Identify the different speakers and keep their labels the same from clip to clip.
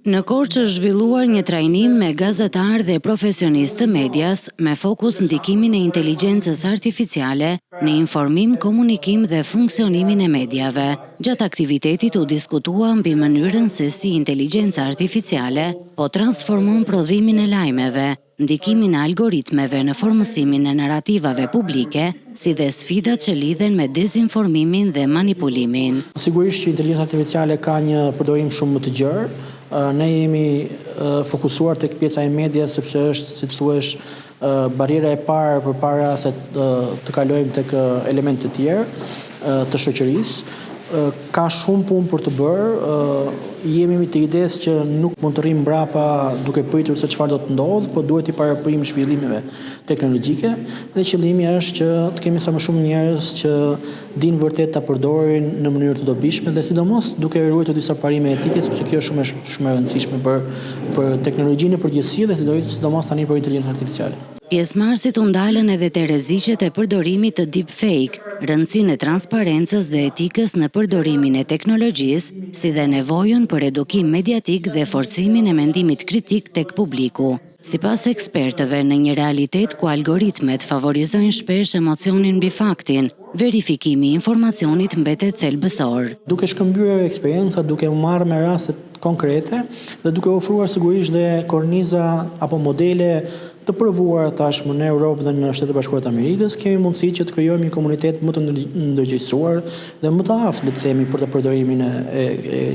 Speaker 1: Në Korçë është zhvilluar një trajnim me gazetarë dhe profesionistë të medias me fokus ndikimin e inteligjencës artificiale në informim, komunikim dhe funksionimin e mediave. Gjatë aktivitetit u diskutua mbi mënyrën se si inteligjenca artificiale po transformon prodhimin e lajmeve, ndikimin e algoritmeve në formësimin e narrativave publike, si dhe sfidat që lidhen me dezinformimin dhe manipulimin.
Speaker 2: Sigurisht që inteligjenca artificiale ka një përdorim shumë më të gjerë. Ne jemi fokusuar tek pjesa e medias sepse është, si thuhesh, barriera e parë përpara se të kalojmë tek elemente të tjerë të shoqërisë. Ka shumë punë për të bërë. Jemi të idesë që nuk mund të rrim mbrapa duke pritur se çfarë do të ndodhë, po duhet i paraprim zhvillimeve teknologjike dhe qëllimi është që të kemi sa më shumë njerëz që dinë vërtet ta përdorin në mënyrë të dobishme dhe sidomos duke ruajtur disa parime etike, sepse kjo është shumë e rëndësishme për teknologjinë në përgjithësi dhe sidomos tani për inteligjencën artificiale.
Speaker 1: Pjesëmarrësit u ndalën edhe te rreziqet e përdorimit të deepfake, rëndësinë e transparencës dhe etikës në përdorimin e teknologjisë, si dhe nevojën për edukim mediatik dhe forcimin e mendimit kritik tek publiku. Sipas ekspertëve, në një realitet ku algoritmet favorizojnë shpesh emocionin mbi faktin, verifikimi i informacionit mbetet thelbësor.
Speaker 2: Duke shkëmbyer eksperjenca, duke u marrë me raste konkrete dhe duke ofruar sigurisht dhe korniza apo modele të provuar tashmë në Europë dhe në Shtetet e Bashkuara të Amerikës, kemi mundësi që të krijojmë një komunitet më të ndërgjegjësuar dhe më të aftë, le të themi, për të përdorimin e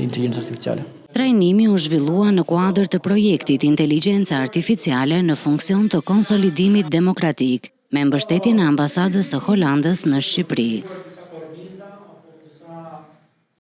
Speaker 2: inteligjencës artificiale.
Speaker 1: Trajnimi u zhvillua në kuadër të projektit Inteligjenca Artificiale në funksion të konsolidimit demokratik, me mbështetjen e ambasadës së Holandës në Shqipëri.